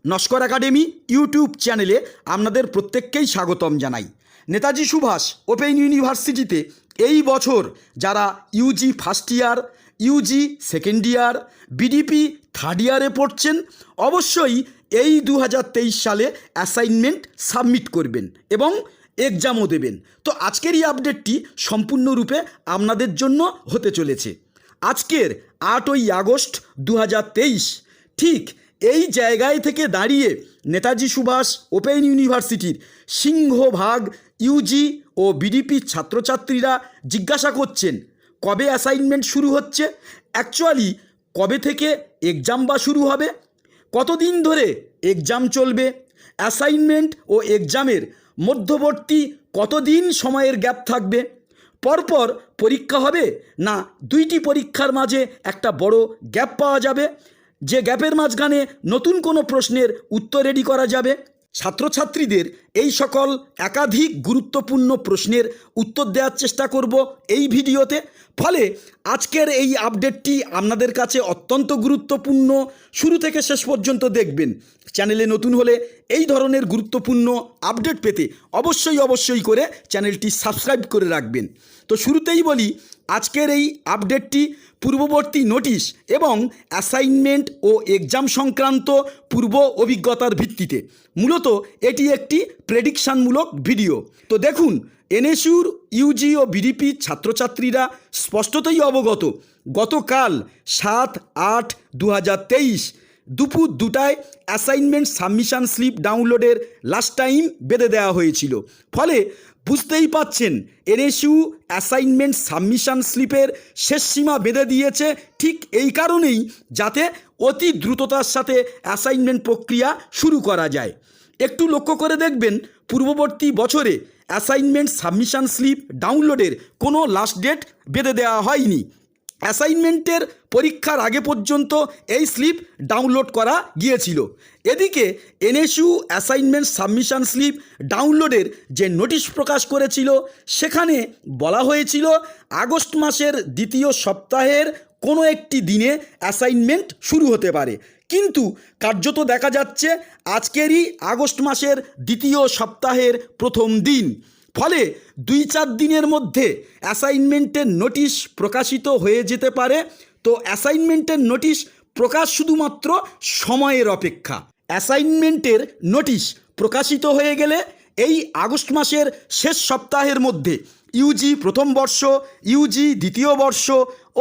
Naskar academy YouTube চ্যানেলে আপনাদের প্রত্যেককেই স্বাগতম জানাই। নেতাজি সুভাষ ওপেন ইউনিভার্সিটিতে এই বছর যারা Yuji first year, Yuji second year, BDP third ইয়ারে পড়ছেন, অবশ্যই এই 2023 সালে অ্যাসাইনমেন্ট সাবমিট করবেন এবং এক্সামও দেবেন। তো আজকের এই আপডেটটি সম্পূর্ণরূপে আপনাদের জন্য হতে চলেছে। আজকের 8ই আগস্ট 2023 ঠিক এই জায়গায় থেকে দাঁড়িয়ে নেতাজি সুভাষ ওপেন ইউনিভার্সিটির সিংহভাগ ইউজি ও বিডিপি ছাত্রছাত্রীরা জিজ্ঞাসা করছেন কবে অ্যাসাইনমেন্ট শুরু হচ্ছে, অ্যাকচুয়ালি কবে থেকে এক্সাম বা শুরু হবে, কতদিন ধরে এক্সাম চলবে, অ্যাসাইনমেন্ট ও এক্সামের মধ্যবর্তী কতদিন সময়ের গ্যাপ থাকবে, পরপর পরীক্ষা হবে না দুইটি পরীক্ষার মাঝে একটা বড় গ্যাপ পাওয়া যাবে, যে গ্যাপের মাঝখানে নতুন কোনো প্রশ্নের উত্তর রেডি করা যাবে। ছাত্রছাত্রীদের এই সকল একাধিক গুরুত্বপূর্ণ প্রশ্নের উত্তর দেওয়ার চেষ্টা করব এই ভিডিওতে। ফলে আজকের এই আপডেটটি আপনাদের কাছে অত্যন্ত গুরুত্বপূর্ণ, শুরু থেকে শেষ পর্যন্ত দেখবেন। চ্যানেলে নতুন হলে এই ধরনের গুরুত্বপূর্ণ আপডেট পেতে অবশ্যই করে চ্যানেলটি সাবস্ক্রাইব করে রাখবেন। তো শুরুতেই বলি, আজকের এই আপডেটটি পূর্ববর্তী নোটিশ এবং অ্যাসাইনমেন্ট ও এক্সাম সংক্রান্ত পূর্ব অভিজ্ঞতার ভিত্তিতে। মূলত এটি একটি প্রেডিকশানমূলক ভিডিও। তো দেখুন, এনএসইউর ইউজি ও বিডিপি ছাত্রছাত্রীরা স্পষ্টতই অবগত, গতকাল 7/8/2023 দুপুর 2টায় অ্যাসাইনমেন্ট সাবমিশন স্লিপ ডাউনলোডের লাস্ট টাইম বেঁধে দেওয়া হয়েছিল। ফলে বুঝতেই পাচ্ছেন এনএসইউ অ্যাসাইনমেন্ট সাবমিশন স্লিপের শেষ সীমা বেঁধে দিয়েছে ঠিক এই কারণেই, যাতে অতি দ্রুততার সাথে অ্যাসাইনমেন্ট প্রক্রিয়া শুরু করা যায়। একটু লক্ষ্য করে দেখবেন, পূর্ববর্তী বছরে অ্যাসাইনমেন্ট সাবমিশন স্লিপ ডাউনলোডের কোনো লাস্ট ডেট বেঁধে দেওয়া হয়নি। অ্যাসাইনমেন্টের পরীক্ষার আগে পর্যন্ত এই স্লিপ ডাউনলোড করা গিয়েছিল। এদিকে এনএসইউ অ্যাসাইনমেন্ট সাবমিশন স্লিপ ডাউনলোডের যে নোটিশ প্রকাশ করেছিল, সেখানে বলা হয়েছিল আগস্ট মাসের দ্বিতীয় সপ্তাহের কোনো একটি দিনে অ্যাসাইনমেন্ট শুরু হতে পারে, কিন্তু কার্যত দেখা যাচ্ছে আজকেরই আগস্ট মাসের দ্বিতীয় সপ্তাহের প্রথম দিন। ফলে 2-4 দিনের মধ্যে অ্যাসাইনমেন্টের নোটিশ প্রকাশিত হয়ে যেতে পারে। তো অ্যাসাইনমেন্টের নোটিশ প্রকাশ শুধুমাত্র সময়ের অপেক্ষা। অ্যাসাইনমেন্টের নোটিশ প্রকাশিত হয়ে গেলে এই আগস্ট মাসের শেষ সপ্তাহের মধ্যে ইউজি প্রথম বর্ষ, ইউজি দ্বিতীয় বর্ষ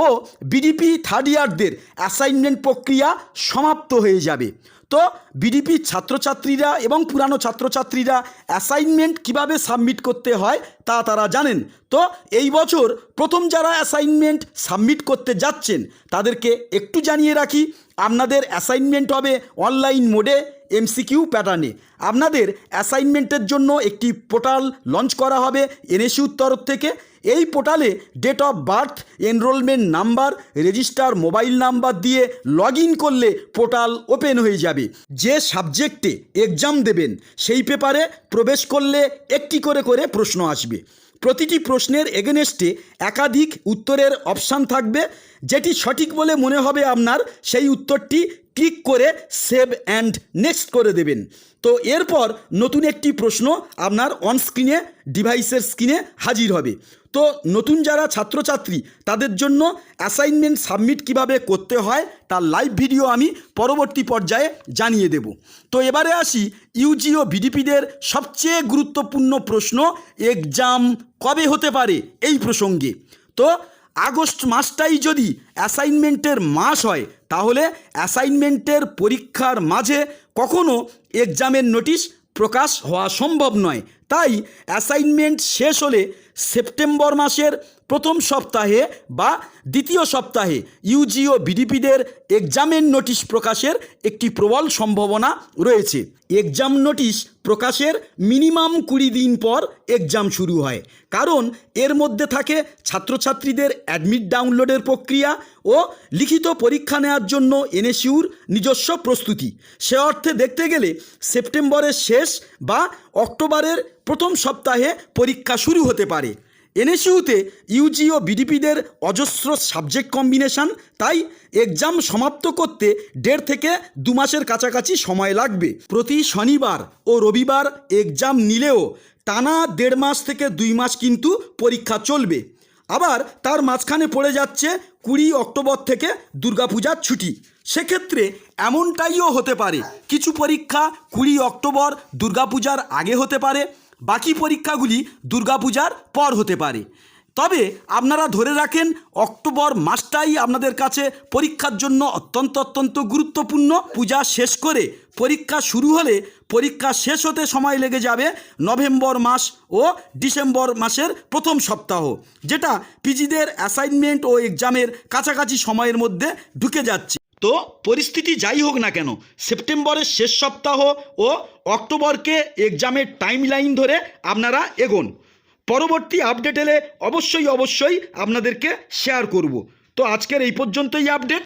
ও বিডিপি থার্ড ইয়ারদের অ্যাসাইনমেন্ট প্রক্রিয়া সমাপ্ত হয়ে যাবে। তো বিডিপি ছাত্রছাত্রীরা এবং পুরানো ছাত্রছাত্রীরা অ্যাসাইনমেন্ট কিভাবে সাবমিট করতে হয় তা তারা জানেন। তো এই বছর প্রথম যারা অ্যাসাইনমেন্ট সাবমিট করতে যাচ্ছেন তাদেরকে একটু জানিয়ে রাখি, আপনাদের অ্যাসাইনমেন্ট হবে অনলাইন মোডে, এমসিকিউ প্যাটার্নে। আপনাদের অ্যাসাইনমেন্টের জন্য একটি পোর্টাল লঞ্চ করা হবে এনএসইউর তরফ থেকে। এই পোর্টালে date of birth, enrolment number, register mobile number দিয়ে লগ ইন করলে পোর্টাল ওপেন হয়ে যাবে। যে সাবজেক্টে এক্সাম দেবেন সেই পেপারে প্রবেশ করলে একটি করে প্রশ্ন আসবে। প্রতিটি প্রশ্নের এগেনস্টে একাধিক উত্তরের অপশান থাকবে। যেটি সঠিক বলে মনে হবে আপনার, সেই উত্তরটি ক্লিক করে সেভ অ্যান্ড নেক্সট করে দেবেন। তো এরপর নতুন একটি প্রশ্ন আপনার অন স্ক্রিনে, ডিভাইসের স্ক্রিনে হাজির হবে। তো নতুন যারা ছাত্রছাত্রী তাদের জন্য অ্যাসাইনমেন্ট সাবমিট কিভাবে করতে হয় তার লাইভ ভিডিও আমি পরবর্তী পর্যায়ে জানিয়ে দেব। তো এবারে আসি ইউজি ও বিডিপিদের সবচেয়ে গুরুত্বপূর্ণ প্রশ্ন, এক্সাম কবে হতে পারে এই প্রসঙ্গে। তো আগস্ট মাসটাই যদি অ্যাসাইনমেন্টের মাস হয়, তাহলে অ্যাসাইনমেন্টের পরীক্ষার মাঝে কখনো এক্সামের নোটিশ প্রকাশ হওয়া সম্ভব নয়। তাই অ্যাসাইনমেন্ট শেষ হলে সেপ্টেম্বর মাসের প্রথম সপ্তাহে বা দ্বিতীয় সপ্তাহে ইউজি ও বিডিপিদের এক্সামের নোটিশ প্রকাশের একটি প্রবল সম্ভাবনা রয়েছে। এক্সাম নোটিশ প্রকাশের মিনিমাম 20 দিন পর এক্সাম শুরু হয়, কারণ এর মধ্যে থাকে ছাত্রছাত্রীদের অ্যাডমিট ডাউনলোডের প্রক্রিয়া ও লিখিত পরীক্ষা নেওয়ার জন্য এনএসইউর নিজস্ব প্রস্তুতি। সে অর্থে দেখতে গেলে সেপ্টেম্বরের শেষ বা অক্টোবরের প্রথম সপ্তাহে পরীক্ষা শুরু হতে পারে। এনএসইউতে ইউজি ও বিডিপিদের অজস্র সাবজেক্ট কম্বিনেশন, তাই এক্সাম সমাপ্ত করতে 1.5 থেকে 2 মাসের কাছাকাছি সময় লাগবে। প্রতি শনিবার ও রবিবার এক্সাম নিলেও টানা 1.5 মাস থেকে 2 মাস কিন্তু পরীক্ষা চলবে। আবার তার মাঝখানে পড়ে যাচ্ছে 20 অক্টোবর থেকে দুর্গাপূজার ছুটি। সেক্ষেত্রে এমনটাইও হতে পারে কিছু পরীক্ষা 20 অক্টোবর দুর্গাপূজার আগে হতে পারে, বাকি পরীক্ষাগুলি দুর্গাপূজার পর হতে পারে। তবে আপনারা ধরে রাখেন অক্টোবর মাসটাই আপনাদের কাছে পরীক্ষার জন্য অত্যন্ত গুরুত্বপূর্ণ। পূজা শেষ করে পরীক্ষা শুরু হলে পরীক্ষা শেষ হতে সময় লেগে যাবে নভেম্বর মাস ও ডিসেম্বর মাসের প্রথম সপ্তাহ, যেটা পিজিদের অ্যাসাইনমেন্ট ও এক্সামের কাছাকাছি সময়ের মধ্যে ঢুকে যাচ্ছে। তো পরিস্থিতি যাই হোক না কেন, সেপ্টেম্বরের শেষ সপ্তাহ ও অক্টোবরকে এক্সামের টাইম লাইন ধরে আপনারা এগোন। পরবর্তী আপডেট এলে অবশ্যই আপনাদেরকে শেয়ার করব। তো আজকের এই পর্যন্তই আপডেট।